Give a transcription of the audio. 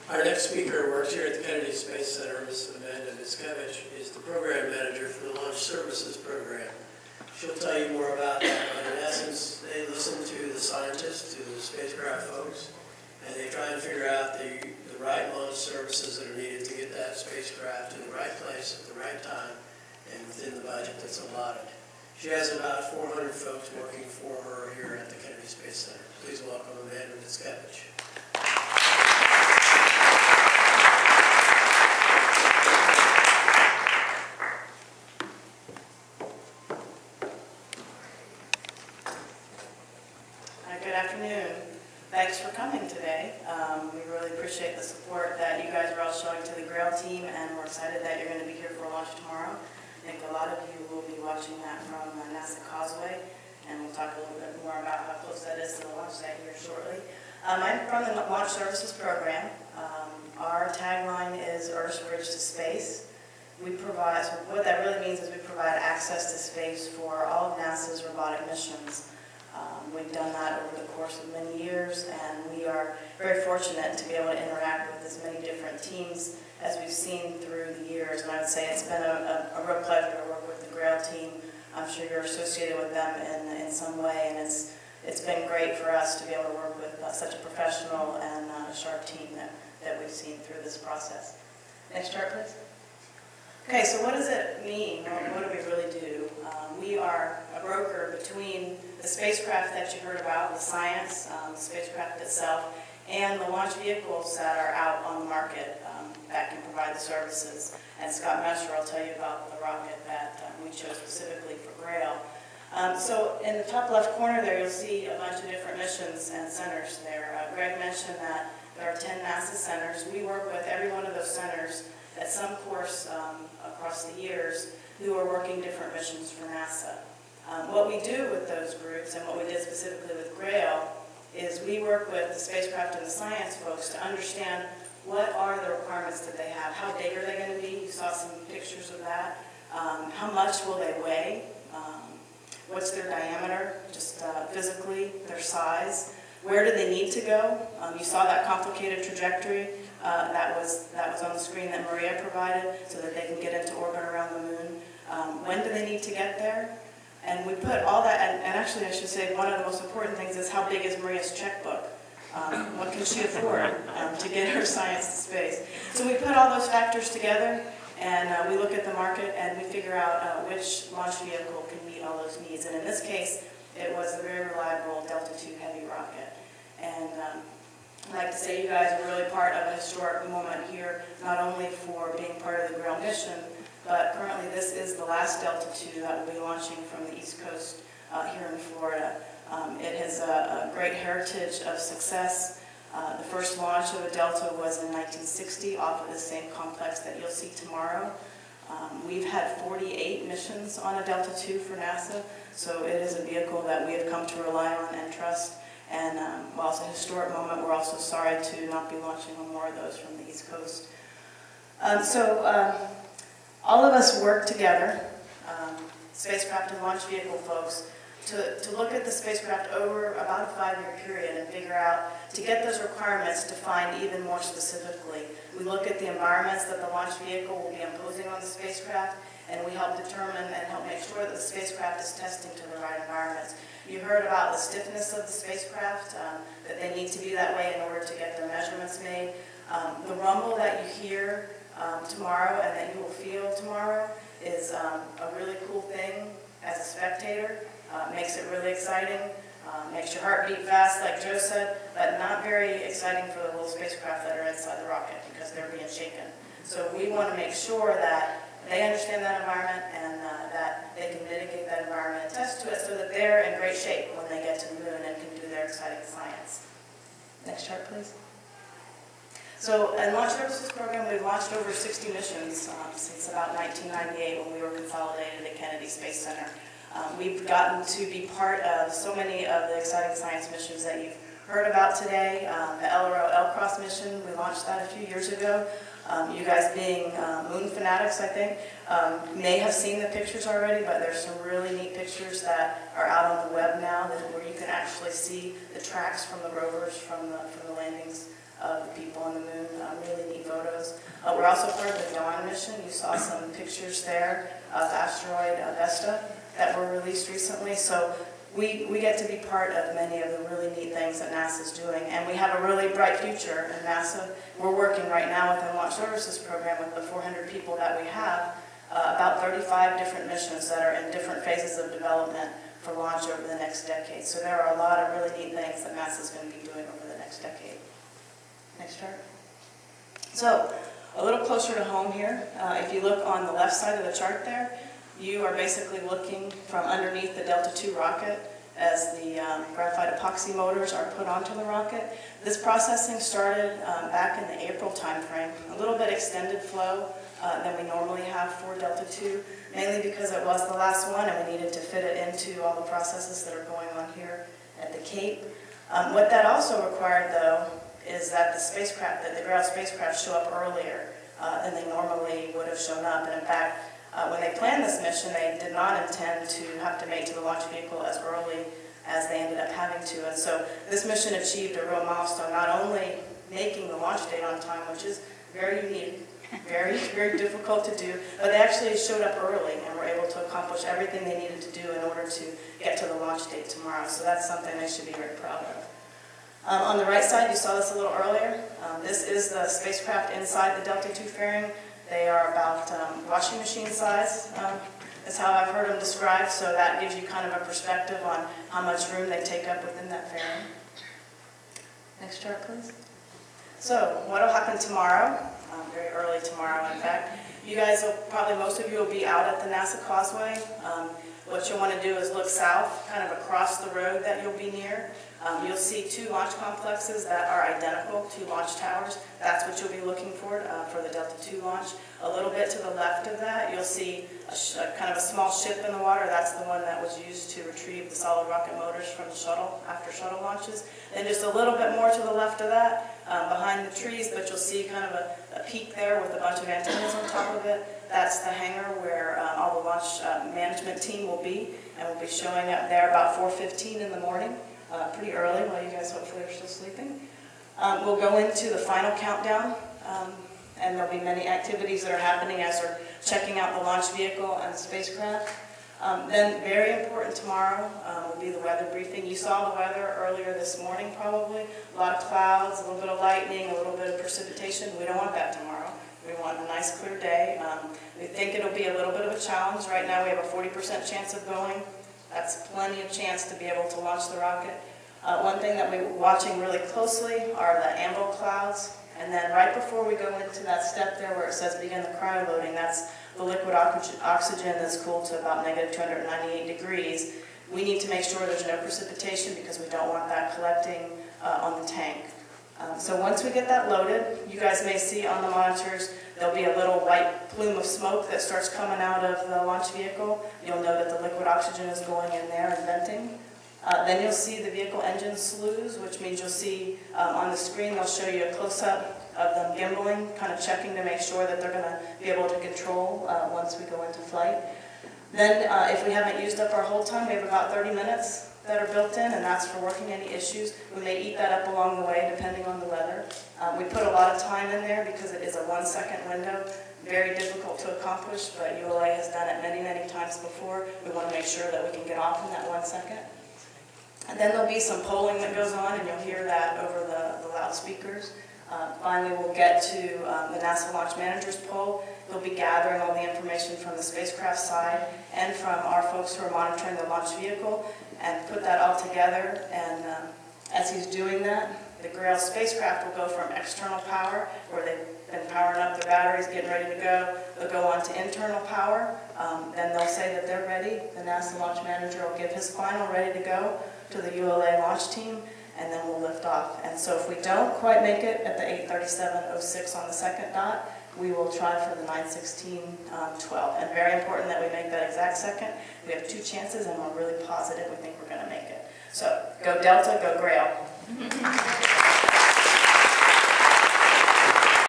Our next speaker works here at the Kennedy Space Center. Ms. N.A.S.A is the program manager for the Launch Services Program. She'll tell you more about that, but in essence, they listen to the scientists, to the spacecraft folks, and they try and figure out the right launch services that are needed to get that spacecraft to the right place at the right time and within the budget that's allotted. She has about 400 folks working for her here at the Kennedy Space Center. Please welcome Amanda Mitzkevich. Good afternoon. Thanks for coming today. We really appreciate the support that you guys are all showing to the GRAIL team, and we're excited that you're going to be here for launch tomorrow. I think a lot of you will be watching that from NASA Causeway, and we'll talk a little bit more about how close that is to the launch site here shortly. I'm from the Launch Services Program. Our tagline is Earth's Bridge to Space. We provide, so what that really means is we provide access to space for all of NASA's robotic missions. We've done that over the course of many years, and we are very fortunate to be able to interact with as many different teams as we've seen through the years. And I would say it's been a real pleasure to work with the GRAIL team. I'm sure you're associated with them in some way, and it's been great for us to be able to work with such a professional and sharp team that we've seen through this process. Next chart, please. Okay, so what does it mean? What do we really do? We are a broker between the spacecraft that you heard about, the science, the spacecraft itself, and the launch vehicles that are out on the market that can provide the services. And Scott Messer will tell you about the rocket that we chose specifically for GRAIL. So in the top left corner there, you'll see a bunch of different missions and centers there. Greg mentioned that there are 10 NASA centers. We work with every one of those centers at some course across the years who are working different missions for NASA. What we do with those groups, and what we did specifically with GRAIL, is we work with the spacecraft and the science folks to understand what are the requirements that they have. How big are they going to be? You saw some pictures of that. How much will they weigh? What's their diameter, just physically, their size? Where do they need to go? You saw that complicated trajectory that was on the screen that Maria provided so that they can get into orbit around the moon. When do they need to get there? And we put all that, and actually I should say one of the most important things is how big is Maria's checkbook? What can she afford to get her science to space? So we put all those factors together, and we look at the market and we figure out which launch vehicle can meet all those needs. And in this case, it was a very reliable Delta II Heavy rocket. And I'd like to say you guys are really part of a historic moment here, not only for being part of the GRAIL mission, but currently this is the last Delta II that will be launching from the East Coast here in Florida. It has a great heritage of success. The first launch of a Delta was in 1960 off of the same complex that you'll see tomorrow. We've had 48 missions on a Delta II for NASA, so it is a vehicle that we have come to rely on and trust. And while it's a historic moment, we're also sorry to not be launching on more of those from the East Coast. All of us work together, spacecraft and launch vehicle folks, to look at the spacecraft over about a 5-year period and figure out, to get those requirements defined even more specifically. We look at the environments that the launch vehicle will be imposing on the spacecraft, and we help determine and help make sure that the spacecraft is testing to the right environments. You heard about the stiffness of the spacecraft, that they need to be that way in order to get their measurements made. The rumble that you hear tomorrow and that you will feel tomorrow is a really cool thing as a spectator. Makes it really exciting, makes your heart beat fast like Joe said, but not very exciting for the little spacecraft that are inside the rocket because they're being shaken. So we want to make sure that they understand that environment and that they can mitigate that environment and test to it so that they're in great shape when they get to the moon and can do their exciting science. Next chart, please. So in Launch Services Program, we've launched over 60 missions since about 1998 when we were consolidated at Kennedy Space Center. We've gotten to be part of so many of the exciting science missions that you've heard about today. The LRO L-Cross mission, we launched that a few years ago. You guys being moon fanatics, I think, may have seen the pictures already, but there's some really neat pictures that are out on the web now where you can actually see the tracks from the rovers from the landings of the people on the moon. We're also part of the Dawn mission. You saw some pictures there of asteroid Vesta that were released recently. So we get to be part of many of the really neat things that NASA's doing. And we have a really bright future in NASA. We're working right now within the Launch Services Program with the 400 people that we have, about 35 different missions that are in different phases of development for launch over the next decade. So there are a lot of really neat things that NASA's going to be doing over the next decade. Next chart. So, a little closer to home here, if you look on the left side of the chart there, you are basically looking from underneath the Delta II rocket as the graphite epoxy motors are put onto the rocket. This processing started back in the April timeframe, a little bit extended flow than we normally have for Delta II, mainly because it was the last one and we needed to fit it into all the processes that are going on here at the Cape. What that also required, though, is that the spacecraft, that the GRAIL spacecraft show up earlier than they normally would have shown up. And in fact, when they planned this mission, they did not intend to have to make to the launch vehicle as early as they ended up having to. And so this mission achieved a real milestone, not only making the launch date on time, which is very unique, very, very difficult to do, but they actually showed up early and were able to accomplish everything they needed to do in order to get to the launch date tomorrow. So that's something they should be very proud of. On the right side, you saw this a little earlier. This is the spacecraft inside the Delta II fairing. They are about washing machine size, is how I've heard them described, so that gives you kind of a perspective on how much room they take up within that fairing. Next chart, please. So, what will happen tomorrow? Very early tomorrow, in fact. You guys will probably, most of you will be out at the NASA Causeway. What you'll want to do is look south, kind of across the road that you'll be near. You'll see two launch complexes that are identical, two launch towers. That's what you'll be looking for the Delta II launch. A little bit to the left of that, you'll see kind of a small ship in the water. That's the one that was used to retrieve the solid rocket motors from the shuttle after shuttle launches. And just a little bit more to the left of that, behind the trees, but you'll see kind of a peak there with a bunch of antennas on top of it. That's the hangar where all the launch management team will be, and we'll be showing up there about 4:15 in the morning. Pretty early while you guys hopefully are still sleeping. We'll go into the final countdown, and there'll be many activities that are happening as we're checking out the launch vehicle and the spacecraft. Then very important tomorrow will be the weather briefing. You saw the weather earlier this morning probably. A lot of clouds, a little bit of lightning, a little bit of precipitation. We don't want that tomorrow. We want a nice clear day. We think it'll be a little bit of a challenge. Right now we have a 40% chance of going. That's plenty of chance to be able to launch the rocket. One thing that we're watching really closely are the ambo clouds. And then right before we go into that step there where it says begin the cryoloading, that's the liquid oxygen that's cooled to about -298 degrees. We need to make sure there's no precipitation because we don't want that collecting on the tank. So once we get that loaded, you guys may see on the monitors there'll be a little white plume of smoke that starts coming out of the launch vehicle. You'll know that the liquid oxygen is going in there and venting. Then you'll see the vehicle engine slews, which means you'll see on the screen they'll show you a close-up of them gimbaling, kind of checking to make sure that they're going to be able to control once we go into flight. Then if we haven't used up our hold time, we have about 30 minutes that are built in, and that's for working any issues. We may eat that up along the way depending on the weather. We put a lot of time in there because it is a 1-second window. Very difficult to accomplish, but ULA has done it many, many times before. We want to make sure that we can get off in that 1 second. And then there'll be some polling that goes on, and you'll hear that over the loudspeakers. Finally, we'll get to the NASA Launch Managers poll. He'll be gathering all the information from the spacecraft side and from our folks who are monitoring the launch vehicle and put that all together. And as he's doing that, the GRAIL spacecraft will go from external power, where they've been powering up their batteries, getting ready to go. They'll go on to internal power. Then they'll say that they're ready. The NASA Launch Manager will give his final ready to go to the ULA launch team, and then we'll lift off. And so if we don't quite make it at the 8:37:06 on the second dot, we will try for the 9:16:12. And very important that we make that exact second. We have 2 chances, and we're really positive we think we're going to make it. So go Delta, go GRAIL.